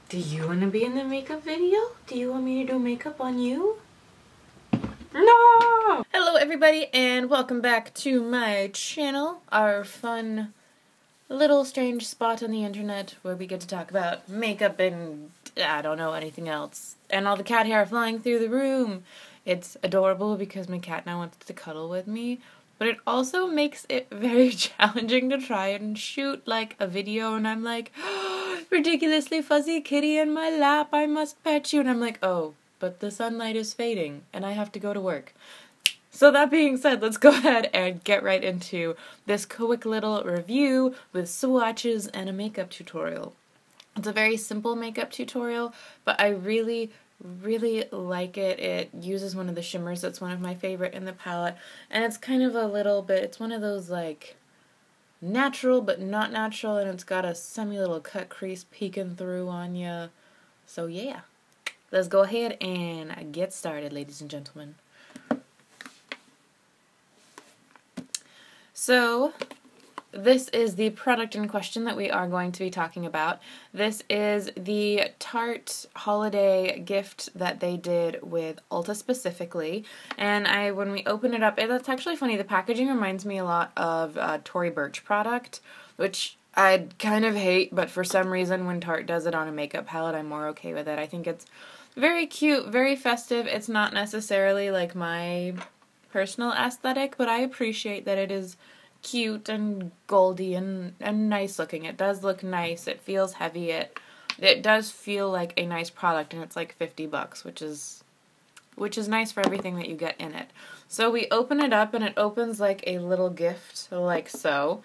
Do you want to be in the makeup video? Do you want me to do makeup on you? No! Hello everybody and welcome back to my channel, our fun little strange spot on the internet where we get to talk about makeup and I don't know anything else. And all the cat hair flying through the room. It's adorable because my cat now wants to cuddle with me, but it also makes it very challenging to try and shoot like a video and I'm like, ridiculously fuzzy kitty in my lap, I must pet you. And I'm like, oh, but the sunlight is fading and I have to go to work. So that being said, let's go ahead and get right into this quick little review with swatches and a makeup tutorial. It's a very simple makeup tutorial, but I really like it. It uses one of the shimmers that's one of my favorite in the palette, and it's kind of a little bit, it's one of those like natural but not natural, and it's got a semi little cut crease peeking through on ya. So yeah, let's go ahead and get started, ladies and gentlemen. So this is the product in question that we are going to be talking about. This is the Tarte Holiday gift that they did with Ulta specifically. And when we open it up, that's actually funny. The packaging reminds me a lot of Tory Burch product, which I kind of hate, but for some reason when Tarte does it on a makeup palette, I'm more okay with it. I think it's very cute, very festive. It's not necessarily like my personal aesthetic, but I appreciate that it is cute and goldy and nice looking. It does look nice. It feels heavy. It does feel like a nice product, and it's like $50, which is nice for everything that you get in it. So we open it up and it opens like a little gift, like so.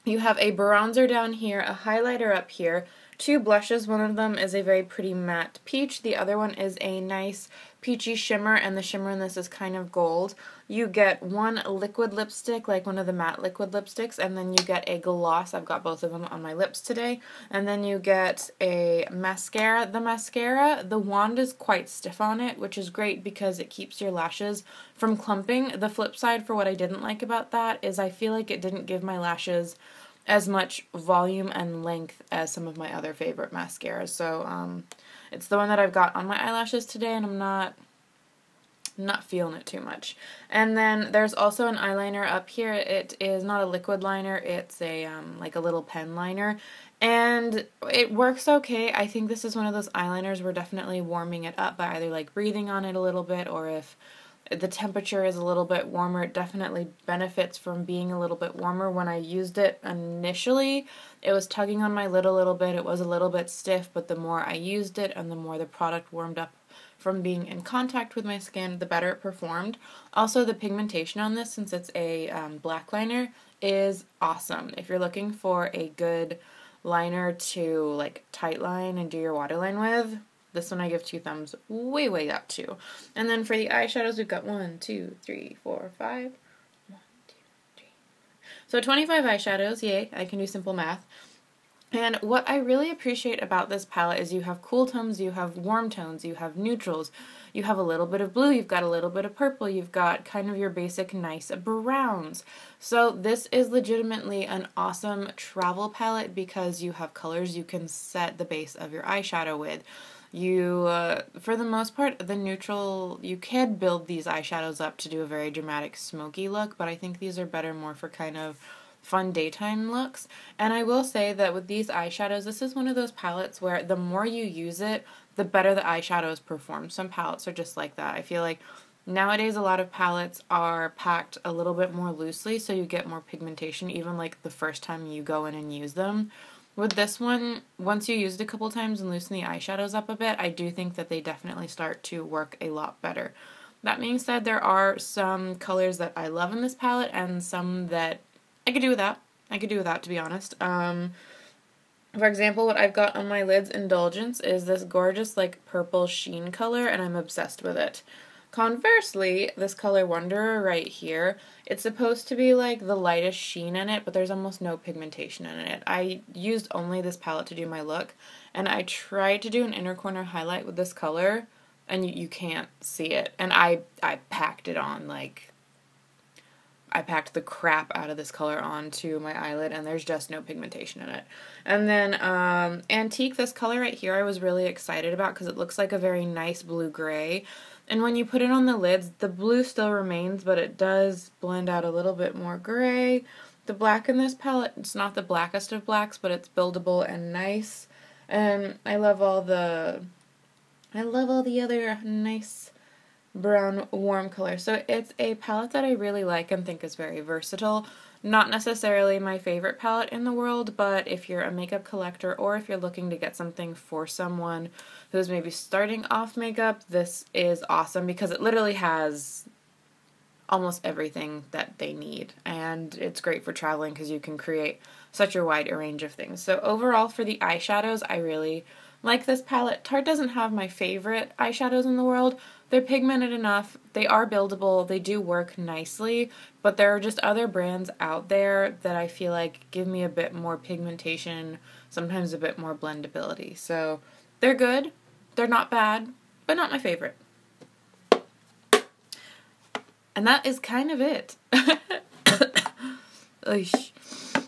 You have a bronzer down here, a highlighter up here, two blushes. One of them is a very pretty matte peach. The other one is a nice peachy shimmer, and the shimmer in this is kind of gold. You get one liquid lipstick, like one of the matte liquid lipsticks, and then you get a gloss. I've got both of them on my lips today. And then you get a mascara. The wand is quite stiff on it, which is great because it keeps your lashes from clumping. The flip side for what I didn't like about that is I feel like it didn't give my lashes as much volume and length as some of my other favorite mascaras. So it's the one that I've got on my eyelashes today, and I'm not feeling it too much. And then there's also an eyeliner up here. It is not a liquid liner, it's a like a little pen liner, and it works okay. I think this is one of those eyeliners we're definitely warming it up by either like breathing on it a little bit, or if the temperature is a little bit warmer, it definitely benefits from being a little bit warmer. When I used it initially, it was tugging on my lid a little bit. It was a little bit stiff, but the more I used it and the more the product warmed up from being in contact with my skin, the better it performed. Also, the pigmentation on this, since it's a black liner, is awesome. If you're looking for a good liner to like tight line and do your waterline with, this one I give 2 thumbs way up to. And then for the eyeshadows, we've got 1, 2, 3, 4, 5. 1, 2, 3. So 25 eyeshadows, yay, I can do simple math. And what I really appreciate about this palette is you have cool tones, you have warm tones, you have neutrals, you have a little bit of blue, you've got a little bit of purple, you've got kind of your basic nice browns. So this is legitimately an awesome travel palette because you have colors you can set the base of your eyeshadow with. You, for the most part, the neutral, you can build these eyeshadows up to do a very dramatic smoky look, but I think these are better more for kind of fun daytime looks. And I will say that with these eyeshadows, this is one of those palettes where the more you use it, the better the eyeshadows perform. Some palettes are just like that. I feel like nowadays a lot of palettes are packed a little bit more loosely, so you get more pigmentation even like the first time you go in and use them. With this one, once you use it a couple times and loosen the eyeshadows up a bit, I do think that they definitely start to work a lot better. That being said, there are some colors that I love in this palette and some that I could do without. I could do without, to be honest. For example, what I've got on my lids, Indulgence, is this gorgeous like purple sheen color, and I'm obsessed with it. Conversely, this color Wanderer right here, it's supposed to be like the lightest sheen in it, but there's almost no pigmentation in it. I used only this palette to do my look, and I tried to do an inner corner highlight with this color, and you can't see it. And I packed it on like I packed the crap out of this color onto my eyelid, and there's just no pigmentation in it. And then Antique, this color right here I was really excited about because it looks like a very nice blue-gray. And when you put it on the lids, the blue still remains, but it does blend out a little bit more gray. The black in this palette, it's not the blackest of blacks, but it's buildable and nice. And I love all the other nice brown warm color. So it's a palette that I really like and think is very versatile. Not necessarily my favorite palette in the world, but if you're a makeup collector or if you're looking to get something for someone who's maybe starting off makeup, this is awesome because it literally has almost everything that they need, and it's great for traveling because you can create such a wide range of things. So overall for the eyeshadows, I really like this palette. Tarte doesn't have my favorite eyeshadows in the world. They're pigmented enough, they are buildable, they do work nicely, but there are just other brands out there that I feel like give me a bit more pigmentation, sometimes a bit more blendability. So they're good, they're not bad, but not my favorite. And that is kind of it.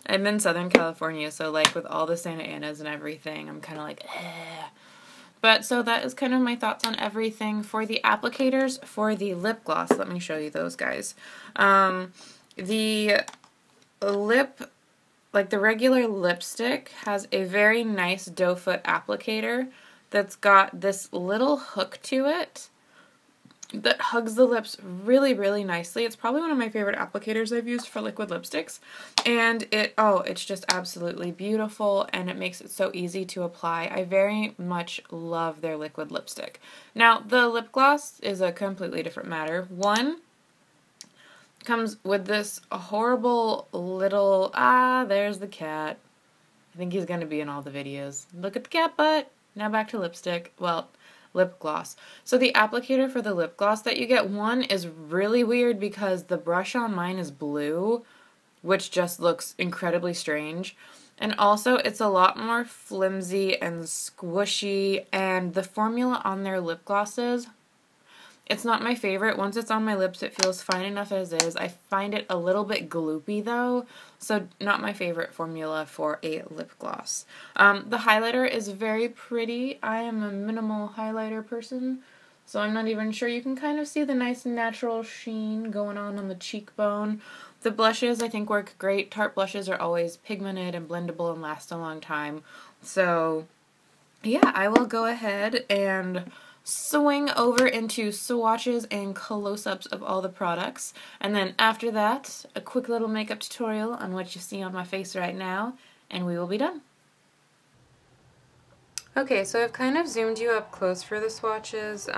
I'm in Southern California, so like with all the Santa Anas and everything, I'm kind of like, eh. But so that is kind of my thoughts on everything. For the applicators, for the lip gloss, let me show you those guys. The lip, like the regular lipstick, has a very nice doe foot applicator that's got this little hook to it that hugs the lips really, really nicely. It's probably one of my favorite applicators I've used for liquid lipsticks. And it's just absolutely beautiful, and it makes it so easy to apply. I very much love their liquid lipstick. Now, the lip gloss is a completely different matter. One comes with this horrible little, there's the cat. I think he's going to be in all the videos. Look at the cat butt. Now back to lipstick. Well, lip gloss. So the applicator for the lip gloss that you get, one is really weird because the brush on mine is blue, which just looks incredibly strange. And also it's a lot more flimsy and squishy, and the formula on their lip glosses, it's not my favorite. Once it's on my lips, it feels fine enough as is. I find it a little bit gloopy though, so not my favorite formula for a lip gloss. The highlighter is very pretty. I am a minimal highlighter person, so I'm not even sure. You can kind of see the nice natural sheen going on the cheekbone. The blushes I think work great. Tarte blushes are always pigmented and blendable and last a long time. So yeah, I will go ahead and swing over into swatches and close-ups of all the products, and then after that a quick little makeup tutorial on what you see on my face right now, and we will be done. Okay, so I've kind of zoomed you up close for the swatches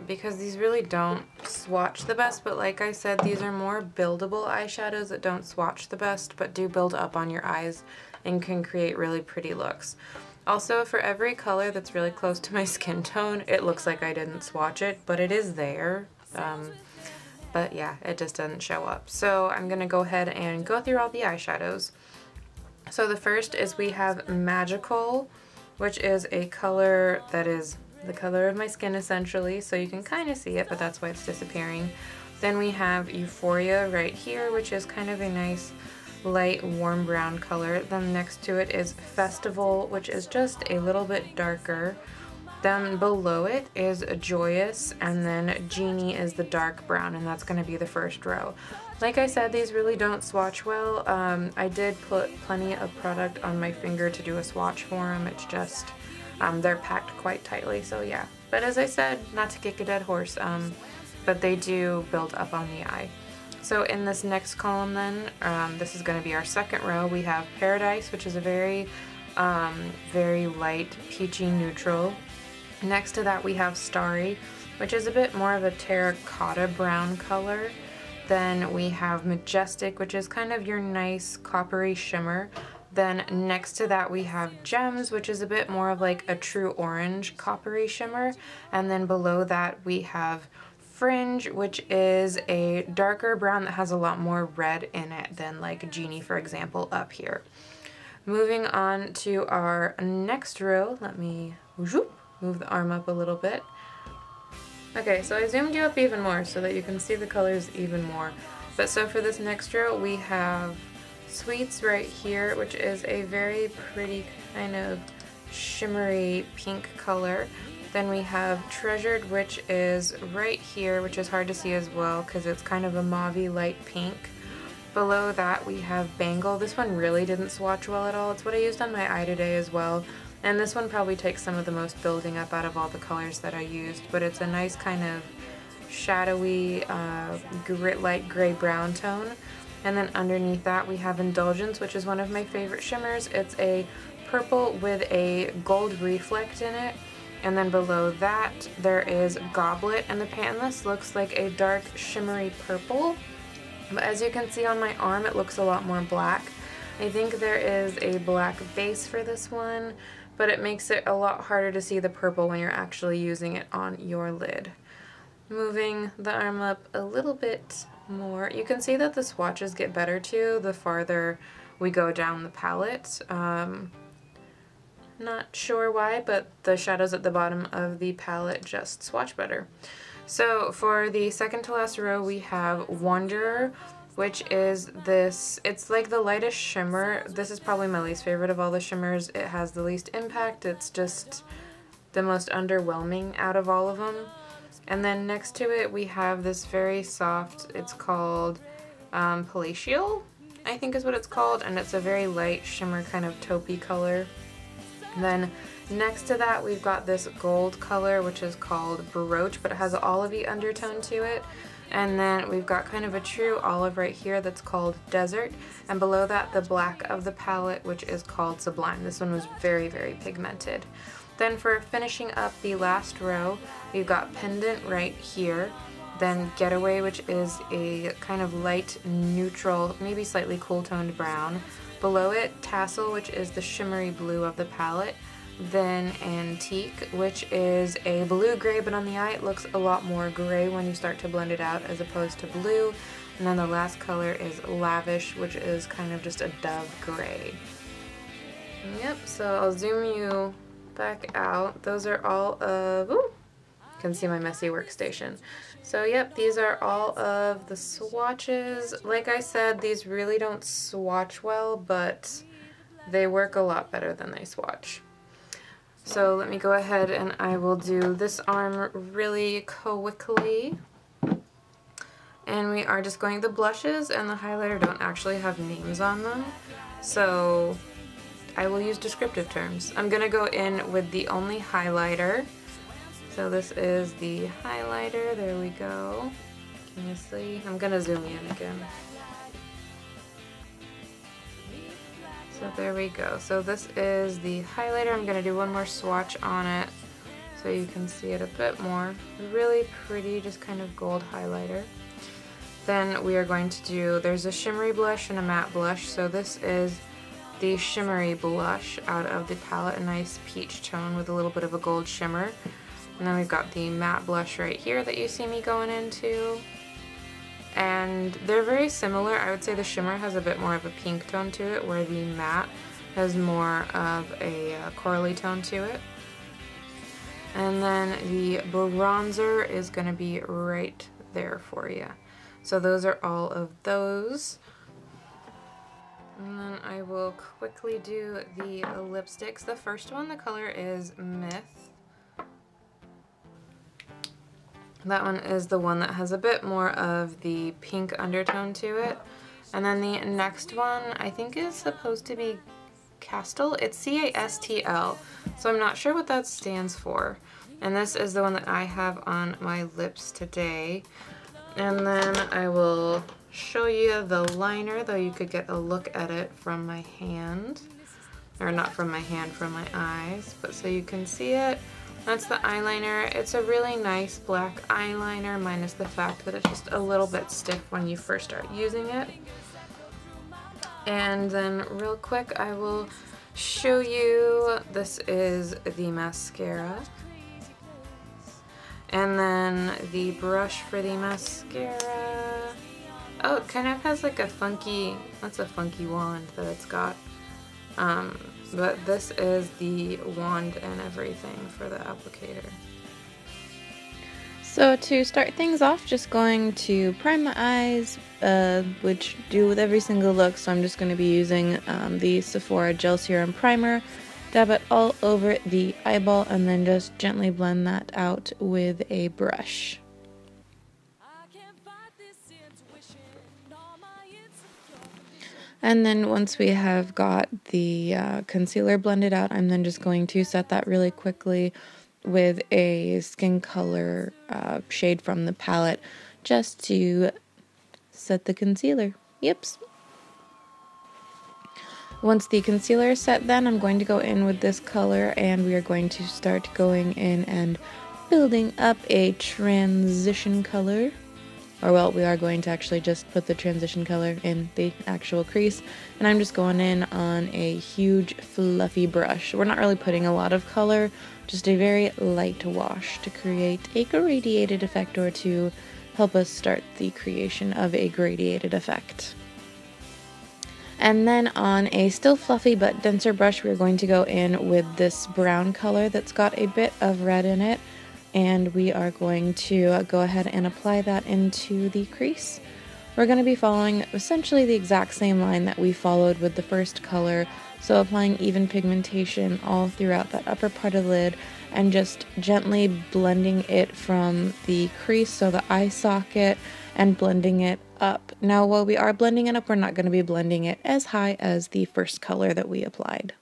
because these really don't swatch the best, but like I said, these are more buildable eyeshadows that don't swatch the best but do build up on your eyes and can create really pretty looks. Also, for every color that's really close to my skin tone, it looks like I didn't swatch it, but it is there. But yeah, it just doesn't show up. So I'm going to go ahead and go through all the eyeshadows. So the first is we have Magical, which is a color that is the color of my skin essentially, so you can kind of see it, but that's why it's disappearing. Then we have Euphoria right here, which is kind of a nice light warm brown color. Then next to it is Festival, which is just a little bit darker. Then below it is Joyous, and then Genie is the dark brown, and that's going to be the first row. Like I said, these really don't swatch well. I did put plenty of product on my finger to do a swatch for them. It's just they're packed quite tightly, so yeah. But as I said, not to kick a dead horse, but they do build up on the eye. So in this next column then, this is going to be our second row. We have Paradise, which is a very light peachy neutral. Next to that we have Starry, which is a bit more of a terracotta brown color. Then we have Majestic, which is kind of your nice coppery shimmer. Then next to that we have Gems, which is a bit more of like a true orange coppery shimmer. And then below that we have Fringe, which is a darker brown that has a lot more red in it than like Genie, for example, up here. Moving on to our next row, let me move the arm up a little bit. Okay, so I zoomed you up even more so that you can see the colors even more. But so for this next row, we have Sweets right here, which is a very pretty kind of shimmery pink color. Then we have Treasured, which is right here, which is hard to see as well because it's kind of a mauve-y light pink. Below that we have Bangle. This one really didn't swatch well at all. It's what I used on my eye today as well. And this one probably takes some of the most building up out of all the colors that I used, but it's a nice kind of shadowy, light gray-brown tone. And then underneath that we have Indulgence, which is one of my favorite shimmers. It's a purple with a gold reflect in it. And then below that there is Goblet, and the pan this looks like a dark shimmery purple. But as you can see on my arm, it looks a lot more black. I think there is a black base for this one, but it makes it a lot harder to see the purple when you're actually using it on your lid. Moving the arm up a little bit more, you can see that the swatches get better too the farther we go down the palette. Not sure why, but the shadows at the bottom of the palette just swatch better. So for the second to last row we have Wanderer, which is this, it's like the lightest shimmer. This is probably my least favorite of all the shimmers. It has the least impact. It's just the most underwhelming out of all of them. And then next to it we have this very soft, it's called Palatial, I think is what it's called, and it's a very light shimmer kind of taupey color. And then next to that we've got this gold color which is called Baroche, but it has an olivey undertone to it. And then we've got kind of a true olive right here that's called Desert, and below that the black of the palette which is called Sublime. This one was very, very pigmented. Then for finishing up the last row, we've got Pendant right here, then Getaway, which is a kind of light neutral, maybe slightly cool toned brown. Below it, Tassel, which is the shimmery blue of the palette. Then Antique, which is a blue-gray, but on the eye it looks a lot more gray when you start to blend it out as opposed to blue. And then the last color is Lavish, which is kind of just a dove gray. Yep, so I'll zoom you back out. Those are all of, ooh, you can see my messy workstation. So yep, these are all of the swatches. Like I said, these really don't swatch well, but they work a lot better than they swatch. So let me go ahead and I will do this arm really quickly. And we are just going, the blushes and the highlighter don't actually have names on them, so I will use descriptive terms. I'm gonna go in with the only highlighter. So this is the highlighter, there we go. Can you see? I'm gonna zoom in again. So there we go. So this is the highlighter. I'm gonna do one more swatch on it so you can see it a bit more. Really pretty, just kind of gold highlighter. Then we are going to do, there's a shimmery blush and a matte blush. So this is the shimmery blush out of the palette, a nice peach tone with a little bit of a gold shimmer. And then we've got the matte blush right here that you see me going into. And they're very similar. I would say the shimmer has a bit more of a pink tone to it, where the matte has more of a corally tone to it. And then the bronzer is going to be right there for you. So those are all of those. And then I will quickly do the lipsticks. The first one, the color is Myth. That one is the one that has a bit more of the pink undertone to it. And then the next one I think is supposed to be Castile. It's C-A-S-T-L, so I'm not sure what that stands for. And this is the one that I have on my lips today. And then I will show you the liner, though you could get a look at it from my hand. Or not from my hand, from my eyes, but so you can see it. That's the eyeliner. It's a really nice black eyeliner, minus the fact that it's just a little bit stiff when you first start using it. And then real quick, I will show you, this is the mascara. And then the brush for the mascara. Oh, it kind of has like a funky, that's a funky wand that it's got. But this is the wand and everything for the applicator. So to start things off, just going to prime my eyes, which do with every single look. So I'm just going to be using the Sephora Gel Serum Primer, dab it all over the eyeball, and then just gently blend that out with a brush. And then once we have got the concealer blended out, I'm then just going to set that really quickly with a skin color shade from the palette just to set the concealer. Yips. Once the concealer is set, then I'm going to go in with this color and we are going to start going in and building up a transition color. Or well, we are going to actually just put the transition color in the actual crease. And I'm just going in on a huge fluffy brush. We're not really putting a lot of color, just a very light wash to create a gradiated effect, or to help us start the creation of a gradiated effect. And then on a still fluffy but denser brush, we're going to go in with this brown color that's got a bit of red in it. And we are going to go ahead and apply that into the crease. We're going to be following essentially the exact same line that we followed with the first color, so applying even pigmentation all throughout that upper part of the lid and just gently blending it from the crease, so the eye socket, and blending it up. Now while we are blending it up, we're not going to be blending it as high as the first color that we applied.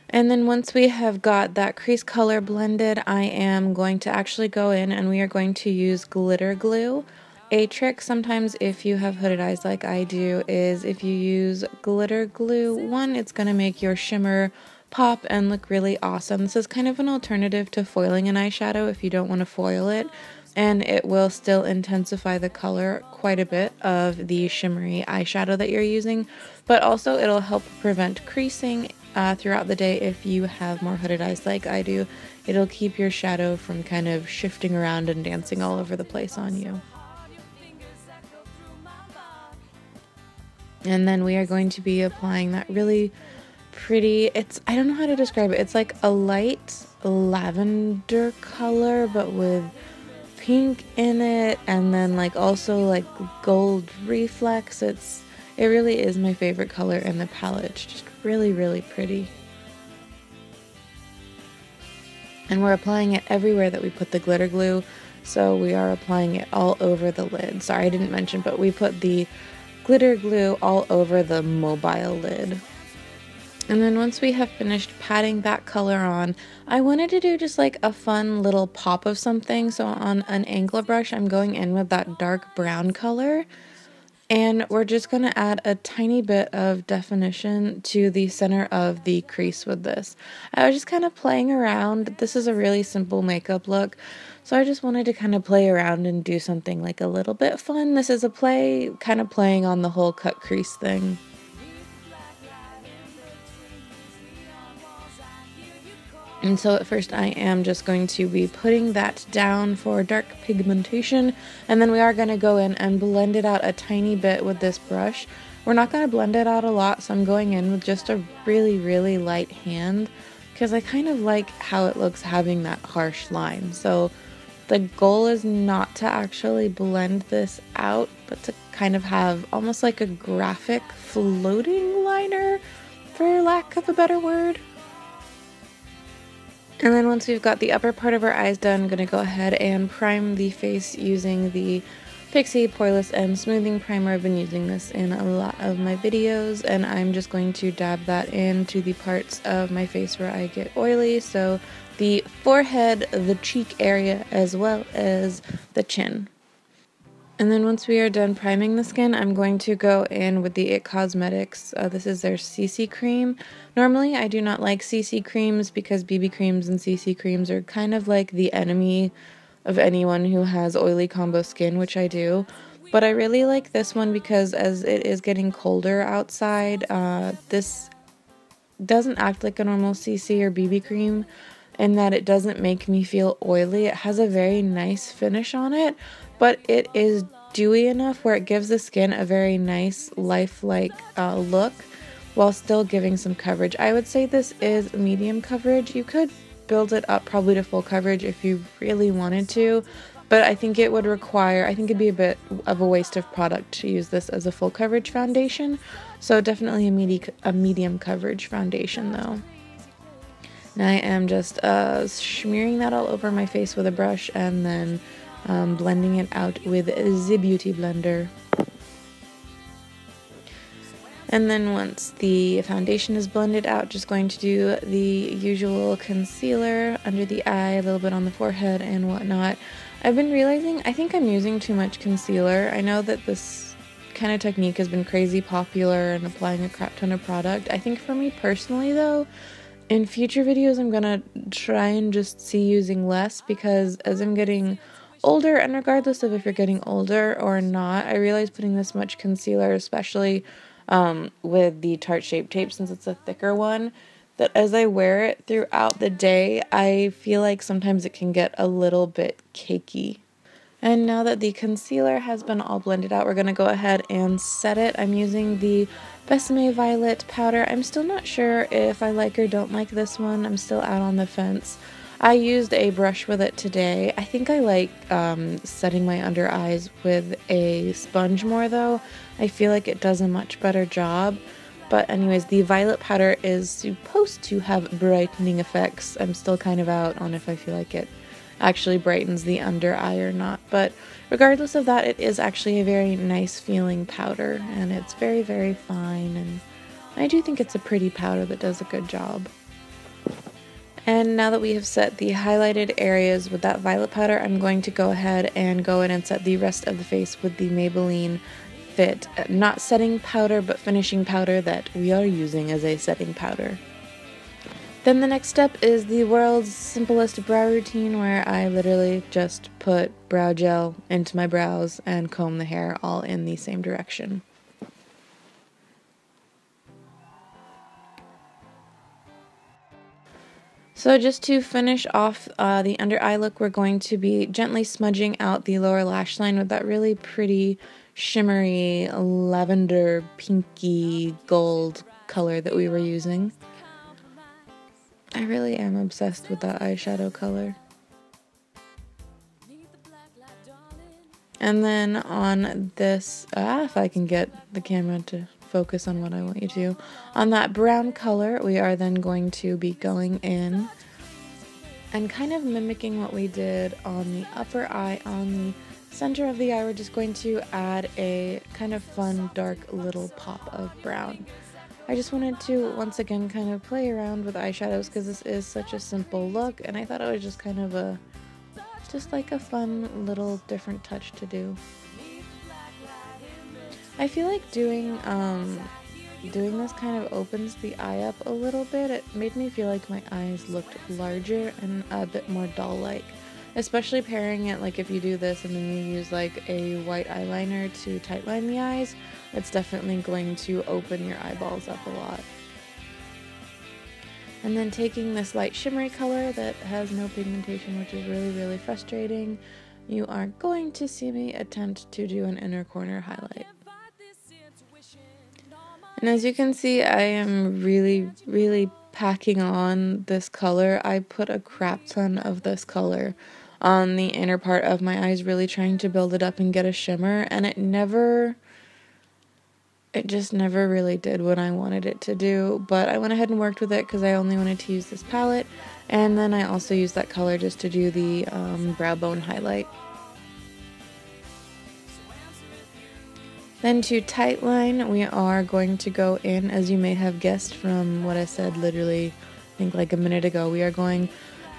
And then once we have got that crease color blended, I am going to actually go in and we are going to use glitter glue. A trick sometimes if you have hooded eyes like I do is if you use glitter glue, one, it's going to make your shimmer pop and look really awesome. This is kind of an alternative to foiling an eyeshadow if you don't want to foil it, and it will still intensify the color quite a bit of the shimmery eyeshadow that you're using, but also it'll help prevent creasing throughout the day. If you have more hooded eyes like I do, it'll keep your shadow from kind of shifting around and dancing all over the place on you. And then we are going to be applying that really pretty, I don't know how to describe it, it's like a light lavender color but with pink in it, and then like also like gold reflex. It really is my favorite color in the palette. It's just really, really pretty. And we're applying it everywhere that we put the glitter glue, so we are applying it all over the lid. Sorry, I didn't mention, but we put the glitter glue all over the mobile lid. And then once we have finished patting that color on, I wanted to do just like a fun little pop of something. So on an angle brush, I'm going in with that dark brown color. And we're just going to add a tiny bit of definition to the center of the crease with this. I was just kind of playing around. This is a really simple makeup look, so I just wanted to kind of play around and do something like a little bit fun. This is a play, kind of playing on the whole cut crease thing. And so at first I am just going to be putting that down for dark pigmentation, and then we are going to go in and blend it out a tiny bit with this brush. We're not going to blend it out a lot, so I'm going in with just a really, really light hand because I kind of like how it looks having that harsh line. So the goal is not to actually blend this out, but to kind of have almost like a graphic floating liner, for lack of a better word. And then once we've got the upper part of our eyes done, I'm going to go ahead and prime the face using the Pixie Poreless and Smoothing Primer. I've been using this in a lot of my videos, and I'm just going to dab that into the parts of my face where I get oily. So the forehead, the cheek area, as well as the chin. And then once we are done priming the skin, I'm going to go in with the IT Cosmetics. This is their CC cream. Normally I do not like CC creams because BB creams and CC creams are kind of like the enemy of anyone who has oily combo skin, which I do. But I really like this one because as it is getting colder outside, this doesn't act like a normal CC or BB cream in that it doesn't make me feel oily. It has a very nice finish on it, but it is dewy enough where it gives the skin a very nice, lifelike look while still giving some coverage. I would say this is medium coverage. You could build it up probably to full coverage if you really wanted to, but I think it would require, I think it'd be a bit of a waste of product to use this as a full coverage foundation. So definitely a medium coverage foundation though. Now I am just smearing that all over my face with a brush and then blending it out with the Beauty Blender. And then once the foundation is blended out, just going to do the usual concealer under the eye, a little bit on the forehead and whatnot. I've been realizing I think I'm using too much concealer. I know that this kind of technique has been crazy popular and applying a crap ton of product. I think for me personally though, in future videos I'm gonna try and just see using less, because as I'm getting older, and regardless of if you're getting older or not, I realize putting this much concealer, especially with the Tarte Shape Tape, since it's a thicker one, that as I wear it throughout the day, I feel like sometimes it can get a little bit cakey. And now that the concealer has been all blended out, we're going to go ahead and set it. I'm using the Besame Violet powder. I'm still not sure if I like or don't like this one. I'm still out on the fence. I used a brush with it today. I think I like setting my under eyes with a sponge more though. I feel like it does a much better job. But anyways, the violet powder is supposed to have brightening effects. I'm still kind of out on if I feel like it actually brightens the under eye or not. But regardless of that, it is actually a very nice feeling powder, and it's very, very fine, and I do think it's a pretty powder that does a good job. And now that we have set the highlighted areas with that violet powder, I'm going to go ahead and go in and set the rest of the face with the Maybelline Fit, not setting powder, but finishing powder that we are using as a setting powder. Then the next step is the world's simplest brow routine, where I literally just put brow gel into my brows and comb the hair all in the same direction. So just to finish off the under eye look, we're going to be gently smudging out the lower lash line with that really pretty shimmery lavender pinky gold color that we were using. I really am obsessed with that eyeshadow color. And then on this, if I can get the camera to focus on what I want you to, on that brown color, we are then going to be going in and kind of mimicking what we did on the upper eye. On the center of the eye, we're just going to add a kind of fun, dark little pop of brown. I just wanted to, once again, kind of play around with eyeshadows because this is such a simple look, and I thought it was just kind of just like a fun little different touch to do. I feel like doing this kind of opens the eye up a little bit. It made me feel like my eyes looked larger and a bit more doll-like. Especially pairing it, like if you do this and then you use like a white eyeliner to tightline the eyes, it's definitely going to open your eyeballs up a lot. And then taking this light shimmery color that has no pigmentation, which is really, really frustrating, you are going to see me attempt to do an inner corner highlight. And as you can see, I am really, really packing on this color. I put a crap ton of this color on the inner part of my eyes, really trying to build it up and get a shimmer, and it just never really did what I wanted it to do. But I went ahead and worked with it because I only wanted to use this palette, and then I also used that color just to do the brow bone highlight. Then to tightline, we are going to go in, as you may have guessed from what I said literally, I think like a minute ago, we are going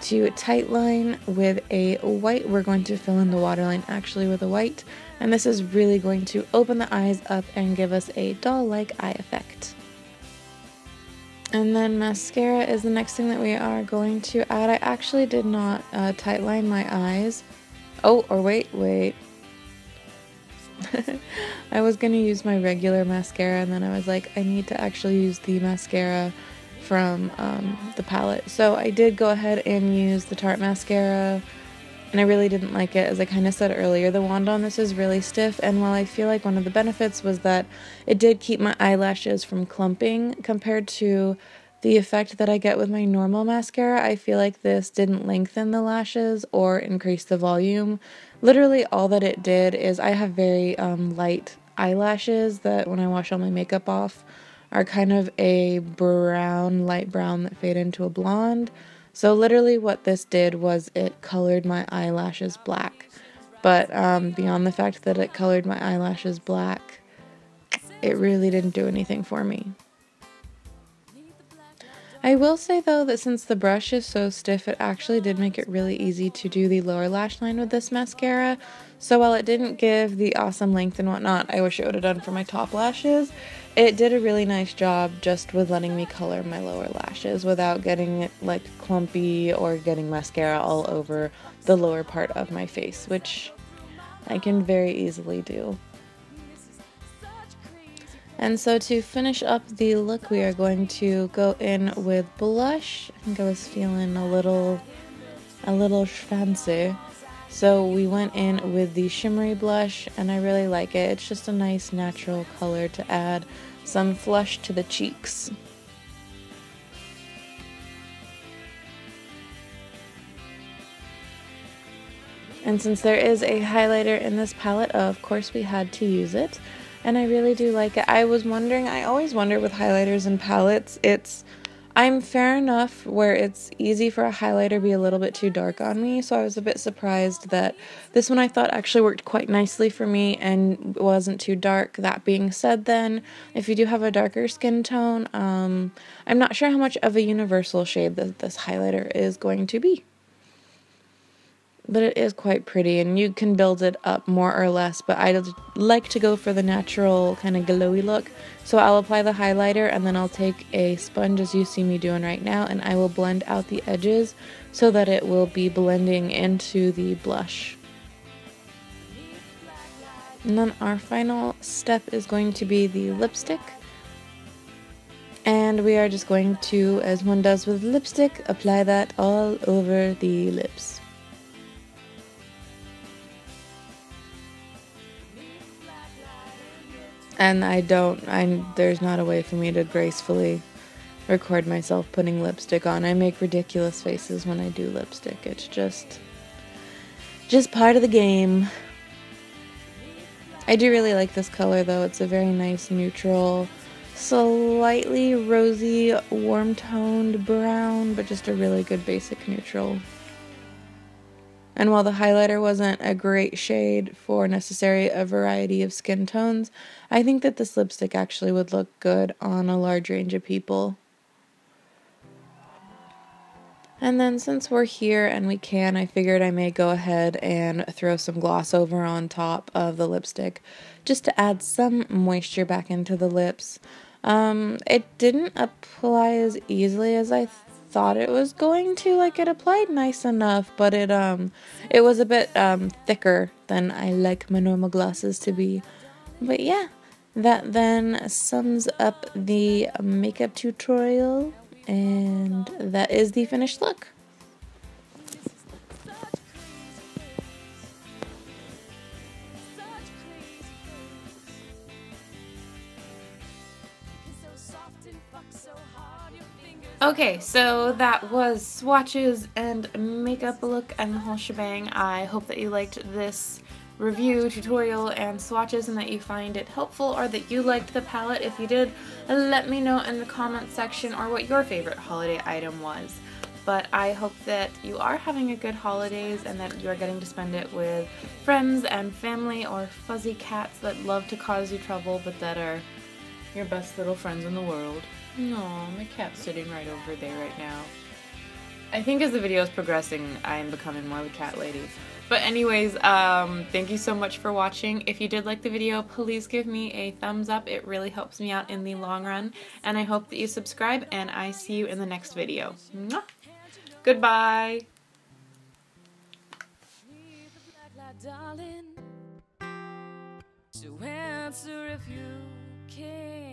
to tightline with a white. We're going to fill in the waterline actually with a white, and this is really going to open the eyes up and give us a doll-like eye effect. And then mascara is the next thing that we are going to add. I actually did not tightline my eyes. Oh, or wait. I was going to use my regular mascara, and then I was like, I need to actually use the mascara from the palette. So I did go ahead and use the Tarte mascara. and I really didn't like it. As I kind of said earlier, the wand on this is really stiff, and while I feel like one of the benefits was that it did keep my eyelashes from clumping compared to the effect that I get with my normal mascara, I feel like this didn't lengthen the lashes or increase the volume. Literally all that it did is I have very light eyelashes that when I wash all my makeup off are kind of a brown, light brown that fade into a blonde. So literally what this did was it colored my eyelashes black. But beyond the fact that it colored my eyelashes black, it really didn't do anything for me. I will say though that since the brush is so stiff, it actually did make it really easy to do the lower lash line with this mascara. So while it didn't give the awesome length and whatnot I wish it would have done for my top lashes, it did a really nice job just with letting me color my lower lashes without getting it like clumpy or getting mascara all over the lower part of my face, which I can very easily do. And so to finish up the look, we are going to go in with blush. I think I was feeling a little fancy. So we went in with the shimmery blush, and I really like it. It's just a nice natural color to add some flush to the cheeks. And since there is a highlighter in this palette, of course we had to use it. And I really do like it. I always wonder with highlighters and palettes, I'm fair enough where it's easy for a highlighter to be a little bit too dark on me, so I was a bit surprised that this one I thought actually worked quite nicely for me and wasn't too dark. That being said then, if you do have a darker skin tone, I'm not sure how much of a universal shade that this highlighter is going to be. But it is quite pretty, and you can build it up more or less, but I like to go for the natural kind of glowy look. So I'll apply the highlighter, and then I'll take a sponge, as you see me doing right now, and I will blend out the edges so that it will be blending into the blush. And then our final step is going to be the lipstick. And we are just going to, as one does with lipstick, apply that all over the lips. And there's not a way for me to gracefully record myself putting lipstick on. I make ridiculous faces when I do lipstick. It's just part of the game. I do really like this color though. It's a very nice neutral, slightly rosy, warm-toned brown, but just a really good basic neutral. And while the highlighter wasn't a great shade for necessarily a variety of skin tones, I think that this lipstick actually would look good on a large range of people. And then since we're here and we can, I figured I may go ahead and throw some gloss over on top of the lipstick just to add some moisture back into the lips. It didn't apply as easily as I thought it was going to. Like, it applied nice enough, but it was a bit thicker than I like my normal glosses to be. But yeah, that then sums up the makeup tutorial, and that is the finished look. Okay, so that was swatches and makeup look and the whole shebang. I hope that you liked this review, tutorial, and swatches, and that you find it helpful, or that you liked the palette. If you did, let me know in the comments section or what your favorite holiday item was. But I hope that you are having a good holidays and that you're getting to spend it with friends and family, or fuzzy cats that love to cause you trouble but that are your best little friends in the world. Aw, my cat's sitting right over there right now. I think as the video is progressing, I am becoming more of a cat lady. But anyways, thank you so much for watching. If you did like the video, please give me a thumbs up. It really helps me out in the long run. And I hope that you subscribe, and I see you in the next video. Mwah! Goodbye! To answer if you can.